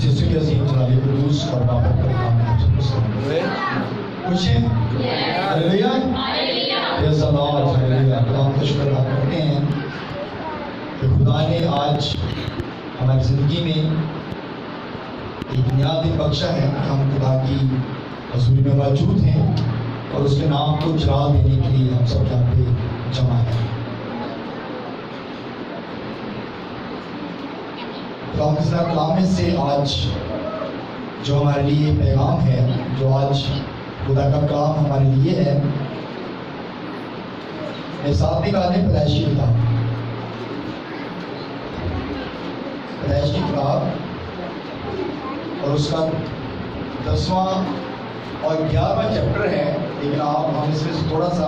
یسوع کے عظیم جلالی قدوس اور بابر کا نام ہے. خوش ہیں؟ ہلیلویا. پریز دی لارڈ. ہلیلویا. خدا کا شکر ادا کرتے ہیں کہ خدا نے آج ہماری زندگی میں ایک نیا دن بخشا ہے کہ ہم خدا کی حضوری میں موجود ہیں اور اس کے نام کو جلال دینے کے لیے ہم سب یہاں پہ جمع ہیں. خدا کلام میں سے آج جو ہمارے لیے پیغام ہے، جو آج خدا کا کلام ہمارے لیے ہے، میرے ساتھ نکالیں پیدائش کی کتاب. پیدائش کی کتاب اور اس کا 10واں اور 11واں چیپٹر ہے، لیکن آپ ہم اس میں سے تھوڑا سا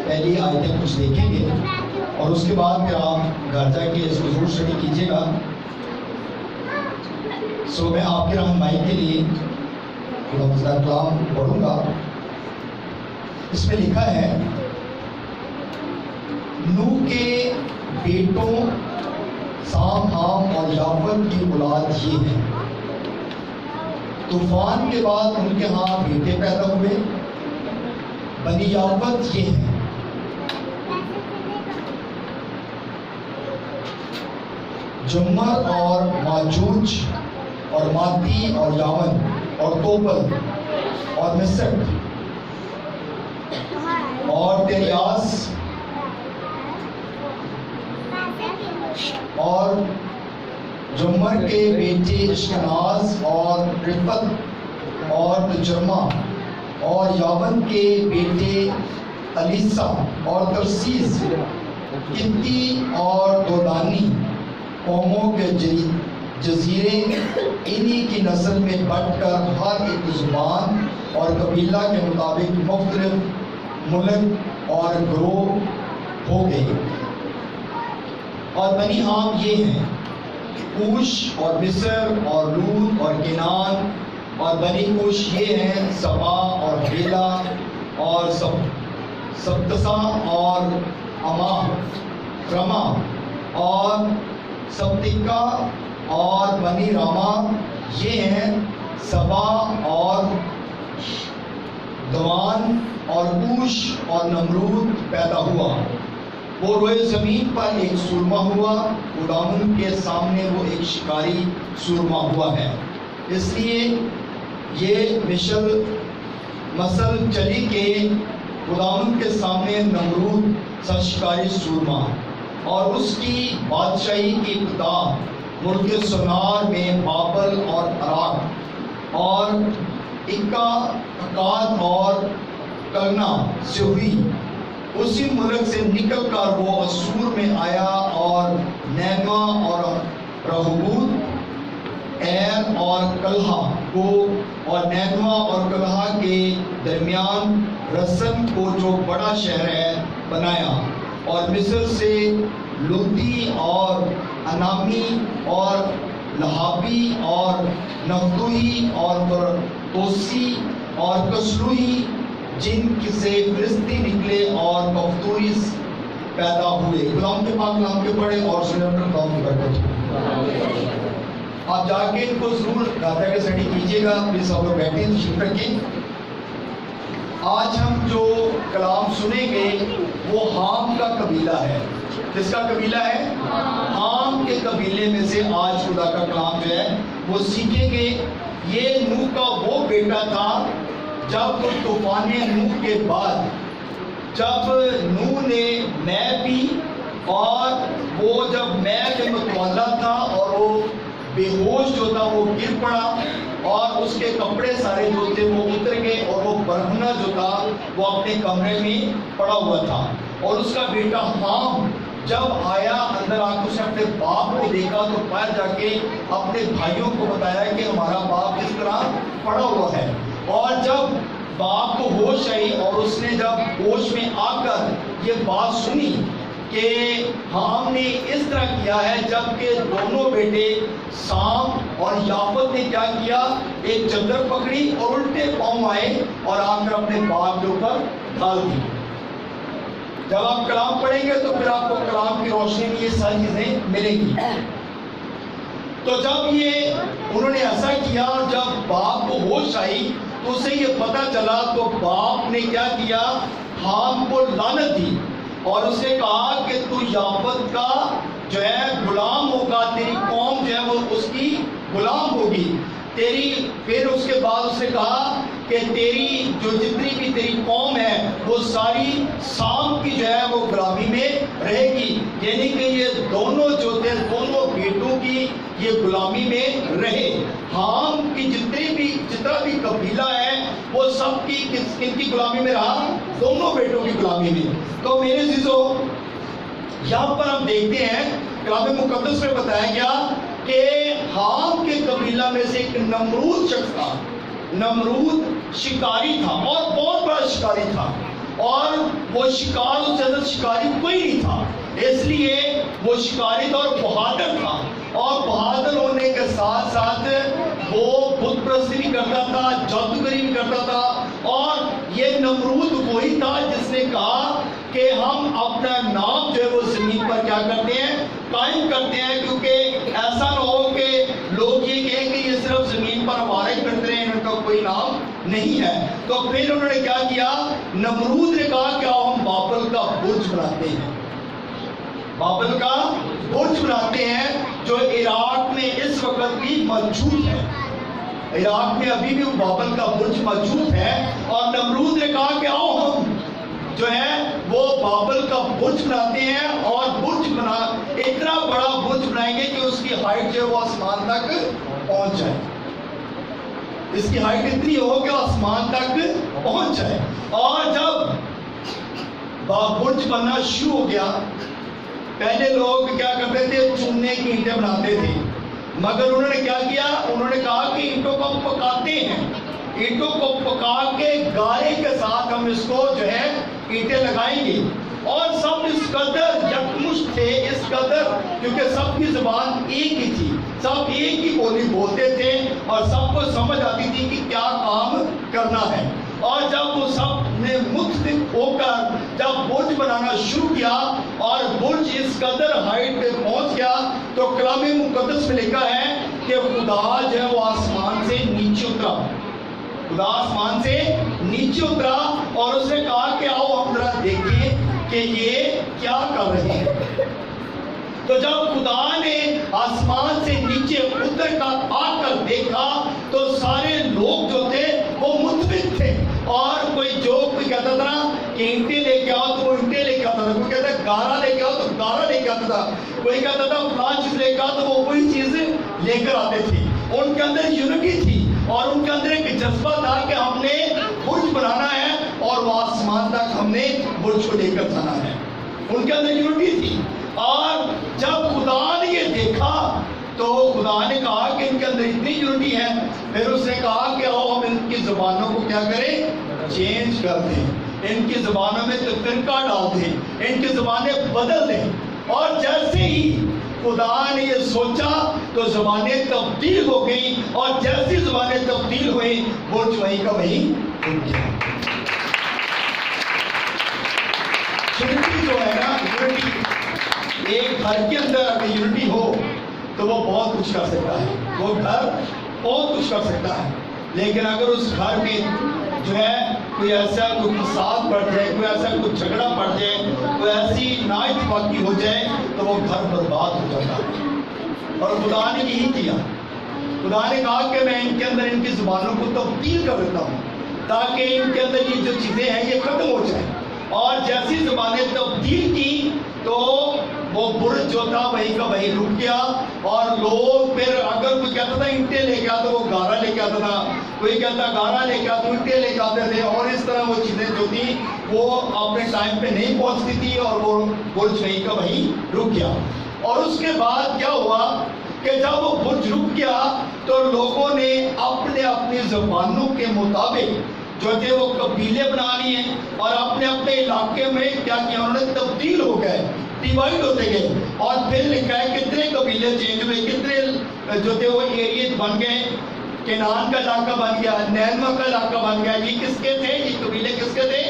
پہلی آیتیں کچھ دیکھیں گے اور اس کے بعد پھر آپ گھر جا کے اس کو ضرور اسٹڈی کیجیے گا. سو میں آپ کی رہنمائی کے لیے خدا کا کلام پڑھوں گا. اس میں لکھا ہے، نوح کے بیٹوں سام، حام اور یافت کی اولاد یہ ہے. طوفان کے بعد ان کے ہاں بیٹے پیدا ہوئے. بنی یافت یہ ہیں. جمر اور ماجوج اور مادی اور یاون اور توبل اور مصر اور تریاس اور جمر کے بیٹے اشکناز اور رفت اور تجرمہ اور یاون کے بیٹے الیسا اور ترسیس، کتی اور دودانی، قوموں کے جزیرے انہی کی نسل میں بٹ کر ہر ایک زبان اور قبیلہ کے مطابق مختلف ملک اور گروہ ہو گئے. اور بنی حام یہ ہیں، کوش اور مصر اور لوط اور کنان. اور بنی کوش یہ ہیں، سبا اور ہیلا اور سبتسا اور اما رما اور سبتکا. اور بنی راما یہ ہیں، سبا اور دوان اور کوش اور نمرود پیدا ہوا. وہ روئے زمین پر ایک سورما ہوا، خداوند کے سامنے وہ ایک شکاری سورما ہوا ہے. اس لیے یہ مثل چلی کہ خداوند کے سامنے نمرود سا شکاری سورما اور اس کی بادشاہی کی ابتدا ملک سنار میں بابل اور عراق اور اکاد اور کلنا سے ہوئی. اسی ملک سے نکل کر وہ اسور میں آیا اور نیما اور رہوبوت، ایر اور کلہا کو اور نیما اور کلہا کے درمیان رسن کو جو بڑا شہر ہے بنایا. اور مصر سے لودی اور انامی اور لہابی اور نفتوہی اور توسی اور کسلوہی، جن سے فلسطی نکلے اور کفتوری پیدا ہوئے. غلام کے پاک نام کے پڑھے اور سنے اپنے غلام کی برکت. آپ جا کے ان کو ضرور گاتا کے اسٹڈی کیجیے گا. پلیز آپ لوگ بیٹھیں تشریف رکھیں. آج ہم جو کلام سنیں گے وہ حام کا قبیلہ ہے. کس کا قبیلہ ہے؟ حام کے قبیلے میں سے آج خدا کا کلام جو ہے وہ سیکھیں گے. یہ نوح کا وہ بیٹا تھا جب طوفان نوح کے بعد، جب نوح نے مے پی اور وہ جب مے کے متوالا تھا اور وہ بے ہوش جو تھا وہ گر پڑا اور اس کے کپڑے سارے جو تھے وہ اتر گئے اور وہ برہنہ جو تھا وہ اپنے کمرے میں پڑا ہوا تھا. اور اس کا بیٹا حام جب آیا اندر آ کے اس نے اپنے باپ کو دیکھا تو باہر جا کے اپنے بھائیوں کو بتایا کہ ہمارا باپ اس طرح پڑا ہوا ہے. اور جب باپ کو ہوش آئی اور اس نے جب ہوش میں آ کر یہ بات سنی کہ حام نے اس طرح کیا ہے، جبکہ دونوں بیٹے سام اور یافت نے کیا کیا، ایک چادر پکڑی اور الٹے پاؤں آئے اور آ کر اپنے باپ کے اوپر ڈال دی. جب آپ کلام پڑھیں گے تو پھر آپ کو کلام کی روشنی میں یہ ساری چیزیں ملیں گی. تو جب یہ انہوں نے ایسا کیا، جب باپ کو ہوش آئی تو اسے یہ پتا چلا، تو باپ نے کیا کیا، حام کو لعنت دی اور اسے کہا کہ تو یافت کا جو ہے غلام ہوگا، تیری قوم جو ہے وہ اس کی غلام ہوگی تیری. پھر اس کے بعد اسے کہا کہ تیری جو جتنی بھی تیری قوم ہے وہ ساری سام کی جو ہے وہ غلامی میں رہے گی. یعنی کہ یہ دونوں جو تھے، دونوں بیٹوں کی یہ غلامی میں رہے. حام کی جتنا بھی قبیلہ ہے وہ سب کی کن کی غلامی میں رہا؟ دونوں بیٹوں کی غلامی میں. تو میرے عزیزو، یہاں پر ہم دیکھتے ہیں کلام مقدس میں بتایا گیا کہ حام کے قبیلہ میں سے ایک نمرود شخص تھا. نمرود شکاری تھا اور بہت بڑا شکاری تھا، اور وہ شکار اس سے زیادہ شکاری کوئی نہیں تھا. اس لیے وہ شکاری تھا اور بہادر تھا، اور بہادر ہونے کے ساتھ ساتھ وہ بت پرستی بھی کرتا تھا، جادوگری بھی کرتا تھا. اور یہ نمرود وہی تھا جس نے کہا کہ ہم اپنا نام جو ہے وہ زمین پر کیا کرتے ہیں، قائم کرتے ہیں، کیونکہ ایسا نہ ہو کہ لوگ یہ کہیں کہ یہ صرف زمین پر ہمارا ہی کرتے ہیں، ان کا کوئی نام نہیں ہے. تو پھر انہوں نے کیا کیا، نمرود نے کہا کہ ہم بابل کا برج بناتے ہیں. بابل کا برج بناتے ہیں جو عراق میں اس وقت بھی موجود ہے. عراق میں ابھی بھی بابل کا برج موجود ہے. اور نمرود نے کہا کہ آؤ ہم جو ہے وہ بابل کا برج بناتے ہیں، اور اتنا بڑا برج بنائیں گے کہ اس کی ہائٹ جو ہے وہ آسمان تک پہنچ جائے. اس کی ہائٹ اتنی ہو کہ آسمان تک پہنچ جائے. اور جب برج بننا شروع ہو گیا، پہلے لوگ کیا کرتے تھے، چونے کی اینٹیں بناتے تھے، مگر انہوں نے کیا کیا، انہوں نے کہا کہ اینٹوں کو ہم پکاتے ہیں، اینٹوں کو پکا کے گارے کے ساتھ ہم اس کو جو ہے اینٹیں لگائیں گے. اور سب اس قدر یکمشت تھے، اس قدر، کیونکہ سب کی زبان ایک ہی تھی، سب ایک ہی بولی بولتے تھے، اور سب کو سمجھ آتی تھی کہ کیا کام کرنا ہے. اور جب وہ سب نے متفق ہو کر جب برج بنانا شروع کیا اور برج اس قدر ہائٹ پہ پہنچ گیا، تو کلام مقدس میں لکھا ہے کہ خدا جو ہے وہ آسمان سے نیچے اترا. خدا آسمان سے نیچے اترا اور اس نے کہا کہ آؤ ہم ذرا دیکھیں کہ یہ کیا کر رہے ہیں. تو جب خدا نے آسمان سے نیچے اتر کر آ کر دیکھا تو سارے لوگ جو تھے وہ متفق تھے. اور کوئی کہتا تھا کہ اینٹیں لے کے آؤ تو وہ اینٹیں لے کے آتا تھا، کوئی کہتا ہے گارا لے کے آؤ تو گارا لے کے آتا تھا، کوئی کہتا تھا فلاں چیز لے کے آؤ تو وہ وہی چیز لے کر آتے تھے. ان کے اندر یونٹی تھی اور ان کے اندر ایک جذبہ تھا کہ ہم نے برج بنانا ہے اور وہ آسمان تک ہم نے برج کو لے کر جانا ہے. ان کے اندر یونٹی تھی. اور جب خدا نے یہ دیکھا تو خدا نے کہا کہ ان کے اندر اتنی یونٹی ہے. پھر اس نے کہا کہ آؤ ہم ان کی زبانوں کو کیا کریں، چینج کر دیں، ان کی زبانوں میں تفرقہ ڈال دیں، ان کی زبانیں بدل دیں. اور جیسے ہی خدا نے یہ سوچا تو زبانیں تبدیل ہو گئی، اور جیسی زبانیں تبدیل ہوئی برج وہیں کا وہیں رک گیا. یونٹی جو ہے نا، یونٹی ایک گھر کے اندر اگر یونٹی ہو تو وہ بہت کچھ کر سکتا ہے، وہ گھر بہت کچھ کر سکتا ہے. لیکن اگر اس گھر میں جو ہے کوئی ایسا کوئی فساد بڑھ جائے، کوئی ایسا کوئی جھگڑا بڑھ جائے، کوئی ایسی نااتفاقی ہو جائے تو وہ گھر برباد ہو جاتا ہے. اور خدا نے یہی کیا. خدا نے کہا کہ میں ان کے اندر ان کی زبانوں کو تبدیل کر دیتا ہوں تاکہ ان کے اندر یہ جو چیزیں ہیں یہ ختم ہو جائیں. اور جیسی زبانیں تبدیل کی تو وہ برج جو تھا وہیں کا وہیں رک گیا. اور لوگ پھر اگر کوئی کہتا تھا اینٹیں لے کے آتا تو وہ گارا لے کے آتا تھا، کوئی کہتا گارا لے کے آتا تو اینٹیں لے کے آتے تھے. اور اس طرح وہ چیزیں جو تھیں وہ اپنے ٹائم پہ نہیں پہنچتی تھی اور وہ برج وہیں کا وہیں رک گیا. اور اس کے بعد کیا ہوا کہ جب وہ برج رک گیا تو لوگوں نے اپنے اپنی زبانوں کے مطابق جو تھے وہ قبیلے بنا لیے اور اپنے اپنے علاقے میں کیا کیا، انہوں نے تبدیل ہو گئے، ڈیوائڈ ہوتے گئے. اور پھر لکھا ہے کتنے قبیلے چینج ہوئے، کتنے جو تھے وہ ایریے بن گئے. کنعان کا علاقہ بن گیا، نینوا کا علاقہ بن گیا. یہ کس کے تھے، یہ قبیلے کس کے تھے،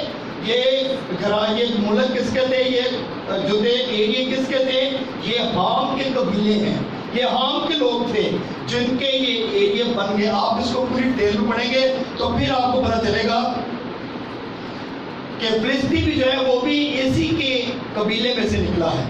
یہ ملک کس کے تھے، یہ جو تھے ایریے کس کے تھے، یہ حام کے قبیلے ہیں. یہ حام کے لوگ تھے جن کے یہ ایریا بن گئے. آپ اس کو پوری ڈیٹیل میں پڑھیں گے تو پھر آپ کو پتہ چلے گا کہ فلسطین بھی جو ہے وہ بھی اسی کے قبیلے میں سے نکلا ہے.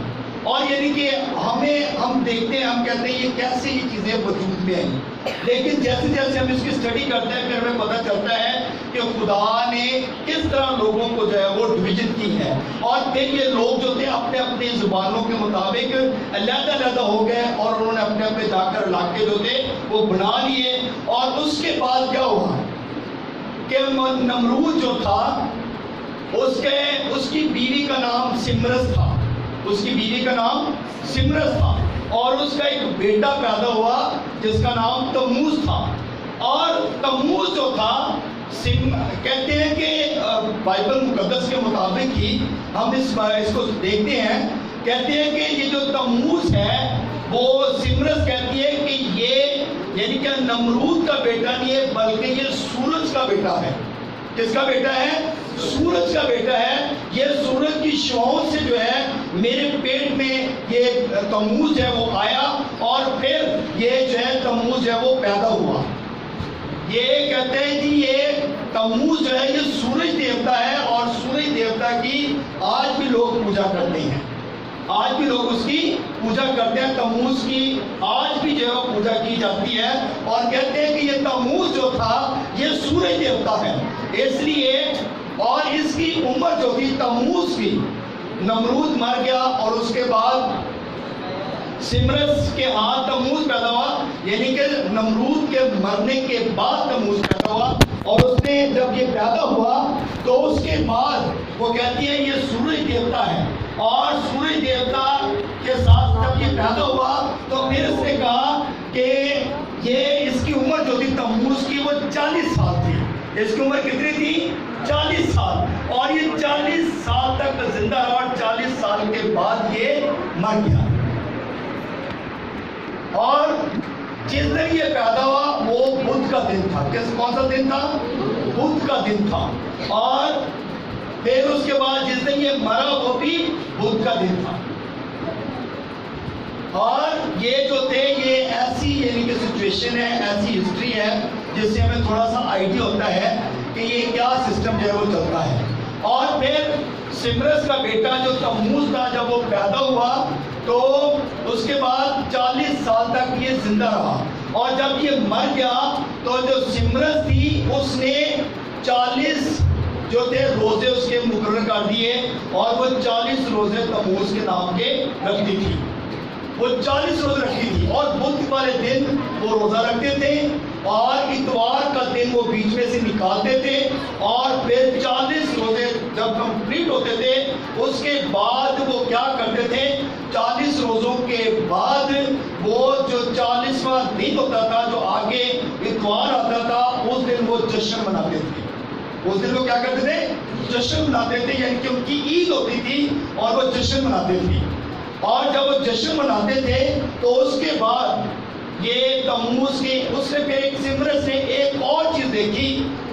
اور یعنی کہ ہم دیکھتے ہیں, ہم کہتے ہیں یہ کیسے یہ چیزیں وجود میں ہیں, لیکن جیسے جیسے ہم اس کی اسٹڈی کرتے ہیں پھر ہمیں پتہ چلتا ہے کہ خدا نے کس طرح لوگوں کو جو ہے وہ ڈویژن کی ہے. اور پھر یہ لوگ جو تھے اپنے اپنی زبانوں کے مطابق علیحدہ علیحدہ ہو گئے اور انہوں نے اپنے اپنے جا کر علاقے جو تھے وہ بنا لیے. اور اس کے بعد کیا ہوا کہ نمرود جو تھا اس کی بیوی کا نام سمرس تھا. اس کی بیوی کا نام سمرس تھا اور اس کا ایک بیٹا پیدا ہوا جس کا نام تموز تھا. اور تموز جو تھا کہتے ہیں کہ بائبل مقدس کے مطابق ہی ہم اس کو دیکھتے ہیں, کہتے ہیں کہ یہ جو تموز ہے وہ سمرس کہتی ہے کہ یہ یعنی کہ نمرود کا بیٹا نہیں ہے بلکہ یہ سورج کا بیٹا ہے. کس کا بیٹا ہے؟ سورج کا بیٹا ہے. یہ سورج کی شعاعوں سے جو ہے میرے پیٹ میں یہ تموز ہے وہ آیا اور پھر یہ جو ہے تموز ہے وہ پیدا ہوا. یہ کہتے ہیں کہ یہ تموز جو ہے یہ سورج دیوتا ہے اور سورج دیوتا کی آج بھی لوگ پوجا کرتے ہیں. آج بھی لوگ اس کی پوجا کرتے ہیں. تموز کی آج بھی جو ہے وہ پوجا کی جاتی ہے اور کہتے ہیں کہ یہ تموز جو تھا یہ سورج دیوتا ہے اس لیے. اور اس کی عمر جو تھی تموز کی, نمرود مر گیا اور اس کے بعد سمرس کے ہاتھ تموز پیدا ہوا, یعنی کہ نمرود کے مرنے کے بعد تموز پیدا ہوا. اور اس نے جب یہ پیدا ہوا تو اس کے بعد وہ کہتی ہے یہ سورج دیوتا ہے. اور سورج دیوتا کے ساتھ جب یہ پیدا ہوا تو پھر اس نے کہا کہ یہ اس کی عمر جو تھی تموز کی وہ 40 سال تھی. اس کی عمر کتنی تھی؟ 40 سال. اور یہ 40 سال تک زندہ رہا اور 40 سال کے بعد یہ مر گیا. اور جس دن یہ پیدا ہوا وہ بدھ کا دن تھا. کون سا دن تھا؟ بدھ کا دن تھا. اور پھر اس کے بعد جس دن یہ مرا وہ بھی بدھ کا دن تھا. اور یہ جو تھے یہ ایسی یعنی کہ سچویشن ہے, ایسی ہسٹری ہے جس سے ہمیں تھوڑا سا آئیڈیا ہوتا ہے کہ یہ کیا سسٹم جو ہے وہ چلتا ہے. اور پھر سمرس کا بیٹا جو تموز تھا جب وہ پیدا ہوا تو اس کے بعد 40 سال تک یہ زندہ رہا. اور جب یہ مر گیا تو جو سمرس تھی اس نے 40 جو تھے روزے اس کے مقرر کر دیے اور وہ 40 روزے تموز کے نام کے رکھتی تھی. وہ 40 روزے رکھتی تھی اور بدھ والے دن وہ روزہ رکھتے تھے اور اتوار کا دن وہ بیچ میں سے نکالتے تھے. اور پھر 40 روزے جب کمپلیٹ ہوتے تھے اس کے بعد وہ کیا کرتے تھے, 40 روزوں کے بعد وہ جو 40واں دن ہوتا تھا جو آگے اتوار آتا تھا اس دن وہ جشن مناتے تھے. اس دن وہ کیا کرتے تھے؟ جشن مناتے تھے. یعنی کہ ان کی عید ہوتی تھی اور وہ جشن مناتے تھے. اور جب وہ جشن مناتے تھے تو اس کے بعد یہ تموز کی اس نے پھر ایک سمرس نے ایک اور چیز دیکھی.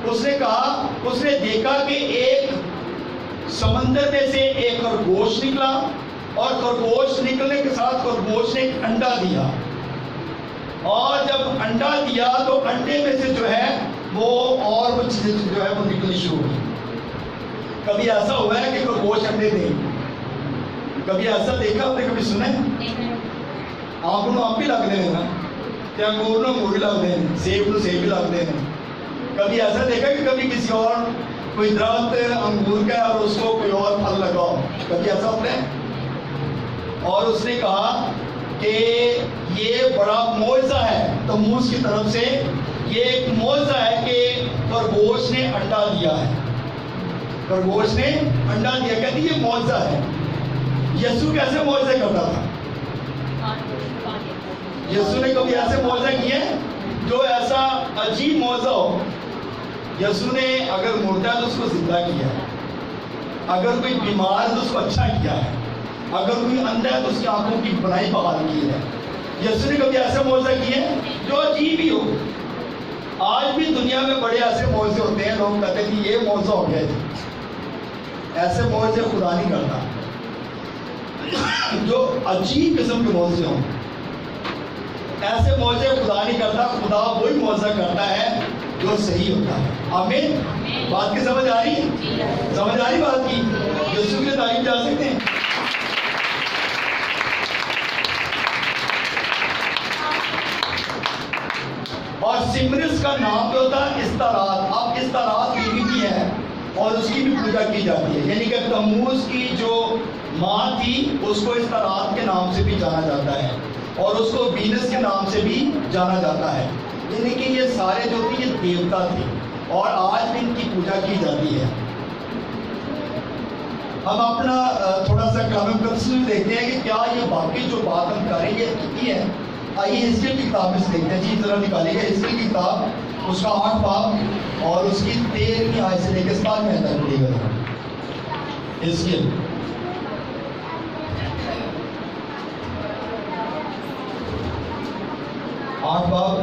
اس نے کہا, اس نے دیکھا کہ ایک سمندر میں سے ایک خرگوش نکلا اور خرگوش نکلنے کے ساتھ خرگوش نے ایک انڈا دیا. اور جب انڈا دیا تو انڈے میں سے جو ہے وہ اور وہ چیزیں جو ہے وہ نکلنی شروع ہوئی. کبھی ایسا ہوا ہے کہ خرگوش انڈے دے؟ کبھی ایسا دیکھا آپ نے, کبھی سنے؟ آپ کو آپ بھی لگتے ہیں نا, کیا انگور نو انگور بھی لگتے ہیں, سیب نو سیب بھی لگتے ہیں. کبھی ایسا دیکھا کہ کبھی کسی اور کوئی درخت انگور کا اور اس کو کوئی اور پھل لگاؤ؟ کبھی ایسا ہوتا ہے؟ اور اس نے کہا کہ یہ بڑا معجزہ ہے تموز کی طرف سے, یہ ایک معجزہ ہے کہ خرگوش نے انڈا دیا ہے. خرگوش نے انڈا دیا, کہتی یہ معجزہ ہے. یسوع کیسے معجزے کرتا تھا؟ یسوع نے کبھی ایسے معجزے کیے جو ایسا عجیب معجزہ ہو؟ یسوع نے اگر مردہ ہے تو اس کو زندہ کیا ہے, اگر کوئی بیمار ہے تو اس کو اچھا کیا ہے, اگر کوئی اندھا ہے تو اس کی آنکھوں کی بنائی بحال کی ہے. یسوع نے کبھی ایسے معجزے کیے جو عجیب ہی ہو. آج بھی دنیا میں بڑے ایسے معجزے ہوتے ہیں, لوگ کہتے ہیں کہ یہ معجزہ ہو گیا ہے. ایسے معجزے خدا نہیں کرتا جو عجیب قسم کے معجزے ہوں. ایسے معجزے خدا نہیں کرتا، خدا وہی معجزہ کرتا ہے جو صحیح ہوتا ہے. آمین. بات کی سمجھ آ رہی؟ سمجھ آ رہی بات کی؟ یسوع کی تعریف جا سکتے ہیں. اور سمرس کا نام جو ہوتا ہے استارات. اب استارات بیوی کی ہے اور اس کی بھی پوجا کی جاتی ہے، یعنی کہ تموز کی جو ماں تھی اس کو استارات کے نام سے بھی جانا جاتا ہے اور اس کو وینس کے نام سے بھی جانا جاتا ہے. یعنی کہ یہ سارے جو تھے یہ دیوتا تھے اور آج بھی ان کی پوجا کی جاتی ہے. ہم اپنا تھوڑا سا کامل کنسل دیکھتے ہیں کہ کیا یہ باقی جو بات ہم کریں گے کی ہے. آئیے ہسٹری کی کتاب میں سے دیکھتے ہیں. جی ذرا نکالیے گا ہسٹری کی کتاب، اس کا 8 باب اور اس کی 13ویں آیت سے لے کے 7ویں آیت تک پڑھیے گا. ہسٹری 8 باب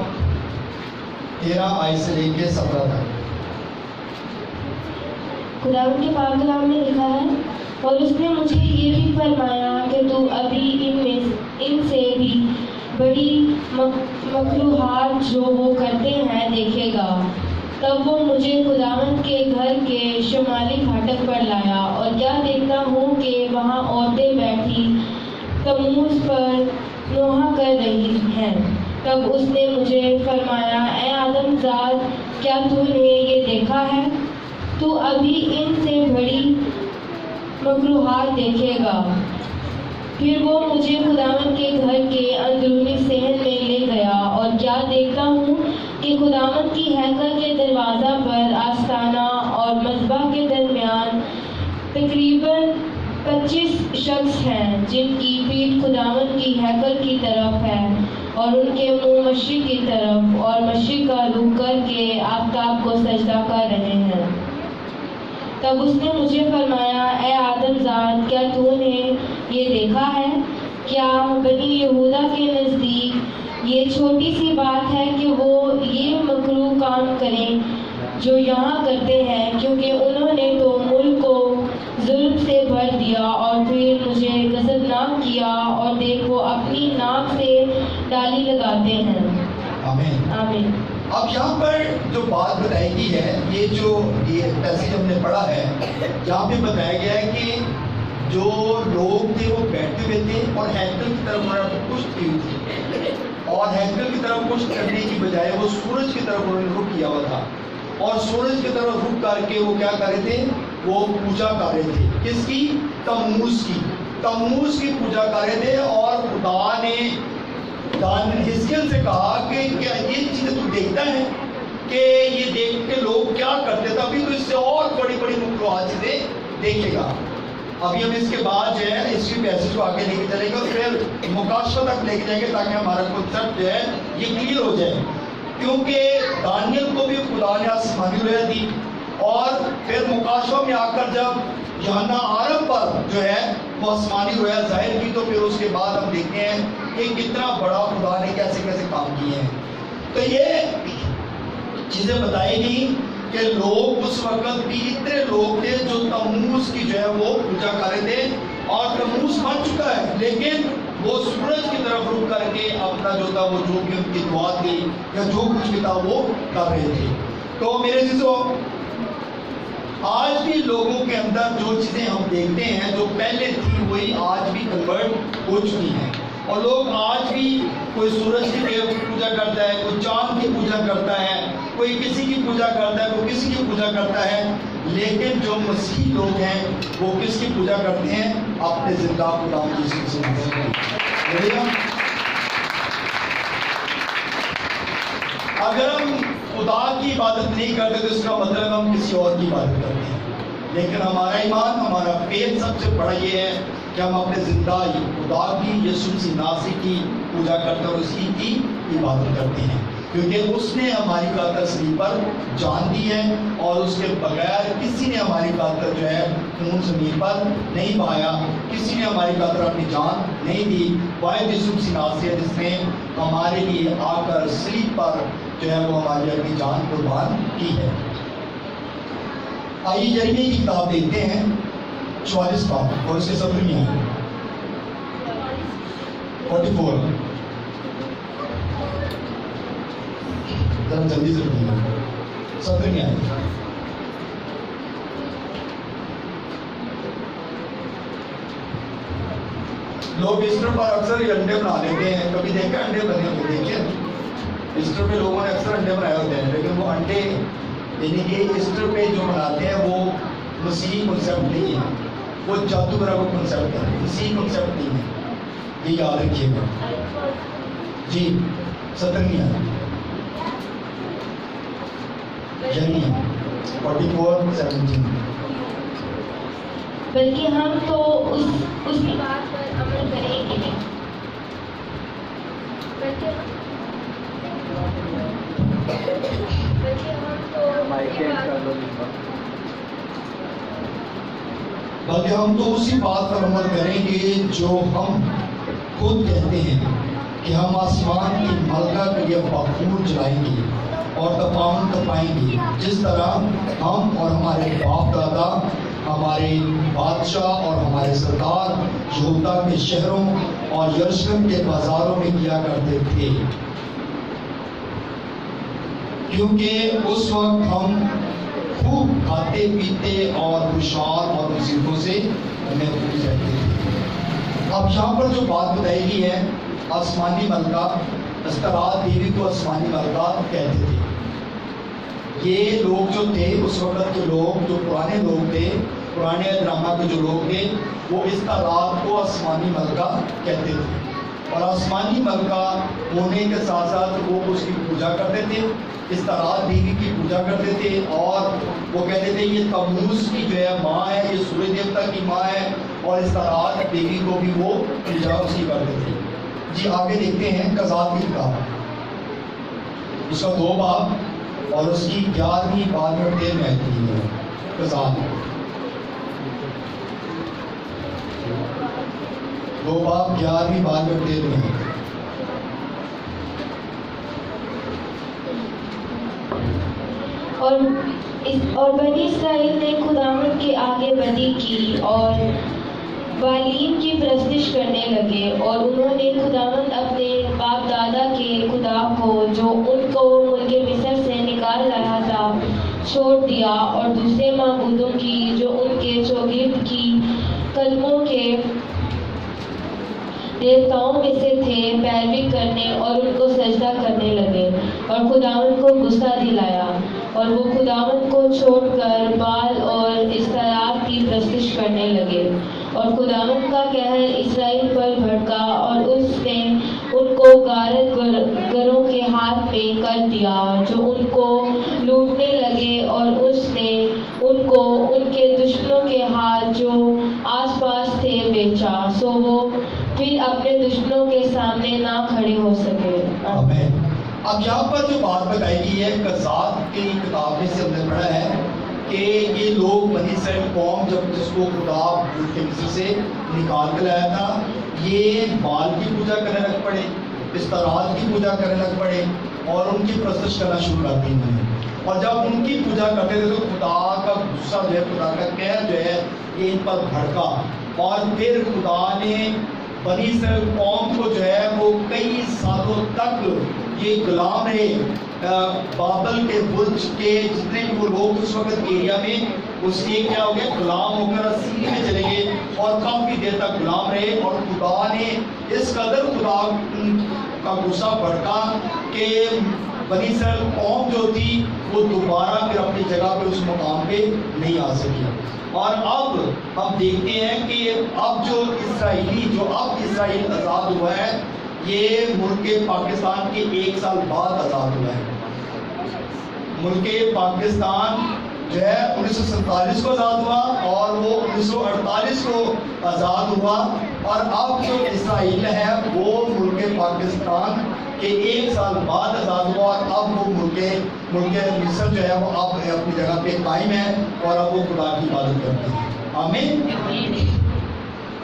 13 آیت سے لے کے 17 تک. خداوند کے پاک کلام میں لکھا ہے، اور اس نے مجھے یہ بھی فرمایا کہ تو ابھی ان سے بھی بڑی مکروہات جو وہ کرتے ہیں دیکھے گا. تب وہ مجھے خداوند کے گھر کے شمالی پھاٹک پر لایا، اور کیا دیکھتا ہوں کہ وہاں عورتیں بیٹھی تموز پر نوحہ کر رہی ہیں. تب اس نے مجھے فرمایا، اے آدم زاد، کیا تو نے یہ دیکھا ہے؟ تو ابھی ان سے بڑی مکروہات دیکھے گا. پھر وہ مجھے خداوند کے گھر کے اندرونی صحن میں لے گیا، اور کیا دیکھتا ہوں کہ خداوند کی ہیکل کے دروازہ پر آستانہ اور مذبح کے درمیان تقریباً 25 شخص ہیں، جن کی پیٹھ خداوند کی ہیکل کی طرف ہے اور ان کے منہ مشرق کی طرف، اور مشرق کا رخ کر کے آفتاب کو سجدہ کر رہے ہیں. تب اس نے مجھے فرمایا، اے آدم زاد، کیا تو نے یہ دیکھا ہے؟ کیا بنی یہودا کے نزدیک یہ چھوٹی سی بات ہے کہ وہ یہ مکروہ کام کریں جو یہاں کرتے ہیں؟ کیونکہ انہوں نے تو ملک کو ظلم سے بھر دیا اور پھر مجھے غضبناک کیا، اور دیکھ وہ اپنی ناک سے ڈالی لگاتے ہیں. آمین. آمین. اب یہاں پر جو بات بتائی گئی ہے، یہ پیسج ہم نے پڑھا ہے، جہاں پہ بتایا گیا ہے کہ جو لوگ تھے وہ بیٹھے ہوئے تھے اور ہیکل کی طرف انہوں نے پشت کی ہوئی تھی، اور ہیکل کی طرف پشت کرنے کی بجائے وہ سورج کی طرف انہوں نے رخ کیا ہوا تھا، اور سورج کی طرف رخ کر کے وہ کیا کر رہے تھے؟ وہ پوجا کر رہے تھے. کس کی؟ تموز کی. تموز کی پوجا کر رہے تھے. اور خدا نے حزقیل سے کہا کہ کیا یہ چیزیں تو دیکھتا ہے کہ یہ دیکھ کے لوگ کیا کرتے تھے، ابھی تو اس سے اور بڑی بڑی مکروہات چیزیں دیکھے گا. ابھی ہم اس کے بعد جو ہے اس کی پیسج کو آگے لے کے چلیں گے اور پھر مکاشفہ تک لے کے جائیں گے تاکہ ہمارا کنسپٹ جو ہے یہ کلیئر ہو جائے. کیونکہ دانیل کو بھی خدا نے آسمانی رویا دی، اور پھر مکاشفہ میں آ کر جب یوحنا آرم پر جو ہے وہ آسمانی رویا ظاہر کی، تو پھر اس کے بعد ہم دیکھتے ہیں کہ کتنا بڑا خدا نے کیسے کیسے کام کیے ہیں. تو یہ چیزیں بتائی گئی کہ لوگ اس وقت بھی اتنے لوگ تھے جو تموز کی جو ہے وہ پوجا کر رہے تھے، اور تموز بن چکا ہے لیکن وہ سورج کی طرف رخ کر کے اپنا جو تھا وہ جو بھی ان کی دعا تھی یا جو کچھ بھی تھا وہ کر رہے تھے. تو میرے عزیزو، آج بھی لوگوں کے اندر جو چیزیں ہم دیکھتے ہیں جو پہلے تھی وہی آج بھی کنورٹ ہو چکی ہیں، اور لوگ آج بھی کوئی سورج کی پوجا کرتا ہے، کوئی چاند کی پوجا کرتا ہے، کوئی کسی کی پوجا کرتا ہے، کوئی کسی کی پوجا کرتا ہے. لیکن جو مسیح لوگ ہیں وہ کس کی پوجا کرتے ہیں؟ اپنے زندہ خدا یسوع مسیح کی. اگر ہم خدا کی عبادت نہیں کرتے تو اس کا مطلب ہم کسی اور کی عبادت کرتے ہیں. لیکن ہمارا ایمان، ہمارا فیتھ سب سے بڑا یہ ہے کہ ہم اپنے زندہ خدا کی یسوع مسیح ناصری کی پوجا کرتے ہیں اور اسی کی عبادت کرتے ہیں، کیونکہ اس نے ہماری خاطر صلیب پر جان دی ہے، اور اس کے بغیر کسی نے ہماری خاطر جو ہے خون زمین پر نہیں بہایا، کسی نے ہماری خاطر اپنی جان نہیں دی. واحد یسوع مسیح ناصری ہے جس نے ہمارے لیے آ کر صلیب پر جو ہے وہ ہماری اپنی جان قربان کی ہے. آئیے یرمیہ کی کتاب دیکھتے ہیں 44 باب اور اس کے 17 میں 44. ذرا جلدی سے پڑھیے 17ویں آیت. لوگ ایسٹر پر اکثر ہی انڈے بنا لیتے ہیں. کبھی دیکھا انڈے بنے ہوئے؟ دیکھیے ایسٹر پہ لوگوں نے اکثر انڈے بنائے ہوتے ہیں، لیکن وہ انڈے یعنی کہ ایسٹر پہ جو بناتے ہیں وہ مسیحی کنسیپٹ نہیں ہے، وہ جادوگرہ کا کنسیپٹ ہے، مسیحی کنسیپٹ نہیں ہے. یہ یاد رکھیے گا. جی 17ویں آیت یعنی 44:17. بلکہ ہم تو اس کی بات پر عمل کریں گے. بلکہ ہم تو اسی بات پر عمل کریں گے جو ہم خود کہتے ہیں کہ ہم آسمان کی ملکہ کے لیے بخور جلائیں گے اور تپاؤں تپائیں گے، جس طرح ہم اور ہمارے باپ دادا، ہمارے بادشاہ اور ہمارے سردار یہودا کے شہروں اور یروشلم کے بازاروں میں کیا کرتے تھے، کیونکہ اس وقت ہم خوب کھاتے پیتے اور خوشحال اور مصیبتوں سے محفوظ رہتے تھے. اب یہاں پر جو بات بتائی گئی ہے آسمانی ملکہ، استراحت بیوی کو آسمانی ملکہ کہتے تھے. یہ لوگ جو تھے اس وقت کے لوگ، جو پرانے لوگ تھے، پرانے ڈرامہ کے جو لوگ تھے، وہ استراحت کو آسمانی ملکہ کہتے تھے. اور آسمانی ملکہ ہونے کے ساتھ ساتھ وہ اس کی پوجا کرتے تھے، استراحت بیوی کی پوجا کرتے تھے، اور وہ کہتے تھے یہ تموز کی جو ہے ماں ہے، یہ سورج دیوتا کی ماں ہے، اور استراحت بیوی کو بھی وہ پوجا اس کی کرتے تھے. جی آگے دیکھتے ہیں قضات کی کتاب، اس کا 2 باب اور اس کی 11ویں 12ویں 13ویں آیت ہے. قضات 2 باب 11ویں 12ویں 13ویں. اور بنی اسرائیل نے خداوند کے آگے بدی کی اور بالین کی پرستش کرنے لگے، اور انہوں نے خداوند اپنے باپ دادا کے خدا کو جو ان کو ملک مصر سے نکال لایا تھا چھوڑ دیا، اور دوسرے معبودوں کی جو ان کے چوگرد کی قدموں کے دیوتاؤں میں سے تھے پیروی کرنے اور ان کو سجدہ کرنے لگے، اور خداوند کو غصہ دلایا، اور وہ خداوند کو چھوڑ کر بال اور استراحت کی پرستش کرنے لگے. اور خداوند کا قہر اسرائیل پر بھڑکا، اور اس نے ان کو غارت گروں کے ہاتھ میں کر دیا جو ان کو لوٹنے لگے، اور اس نے ان کو ان کے دشمنوں کے ہاتھ جو آس پاس تھے بیچا، سو وہ پھر اپنے دشمنوں کے سامنے نہ کھڑے ہو سکے. آمین. اب یہاں پر جو بات بتائی گئی ہے قضات کی کتاب میں سے ہم نے پڑھا ہے کہ یہ لوگ بنی اسرائیل قوم جب جس کو خدا ملک مصر سے نکال کے لایا تھا، یہ بال کی پوجا کرنے لگ پڑے، استراحت کی پوجا کرنے لگ پڑے، اور ان کی پرستش کرنا شروع کر دی انہوں نے. اور جب ان کی پوجا کرتے تھے تو خدا کا غصہ جو ہے، خدا کا قہر جو ہے یہ ان پر بھڑکا، اور پھر خدا نے بنی اسرائیل قوم کو جو ہے وہ کئی سالوں تک یہ غلام رہے. بابل کے برج کے جتنے بھی وہ لوگ اس وقت ایریا میں اس کے کیا ہو گئے، غلام ہو کر اسیریا میں چلے گئے، اور کافی دیر تک غلام رہے. اور خدا نے اس قدر خدا کا غصہ بھڑکا کہ بنی اسرائیل قوم جو تھی وہ دوبارہ پھر اپنی جگہ پہ اس مقام پہ نہیں آ سکی. اور اب ہم دیکھتے ہیں کہ اب جو اسرائیل آزاد ہوا ہے، یہ ملک پاکستان کے 1 سال بعد آزاد ہوا ہے. ملک پاکستان جو ہے 1947 کو آزاد ہوا، اور وہ 1948 کو آزاد ہوا. اور اب جو اسرائیل ہے وہ ملک پاکستان کہ 1 سال بعد آزاد ہوا، اور اب وہ ملک مصر جو ہے وہ اب اپنی جگہ پہ قائم ہے، اور اب وہ خدا کی عبادت کرتے ہیں. آمین.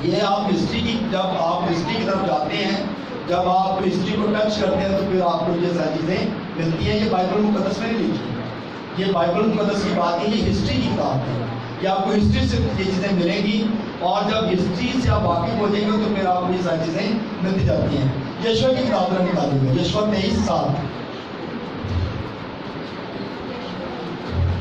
یہ آپ ہسٹری کی، جب آپ ہسٹری کی طرف جاتے ہیں، جب آپ ہسٹری کو ٹچ کرتے ہیں تو پھر آپ کو یہ ساری چیزیں ملتی ہیں. یہ بائبل مقدس میں نہیں لکھی، یہ بائبل مقدس کی بات نہیں، یہ ہسٹری کی کتاب ہے. یہ آپ کو ہسٹری سے یہ چیزیں ملیں گی، اور جب ہسٹری سے آپ واقف ہو جائیں گے تو پھر آپ کو یہ ساری چیزیں ملتی جاتی ہیں. یشوع کی کتاب میں نکالیے گا، یشوع 23:7.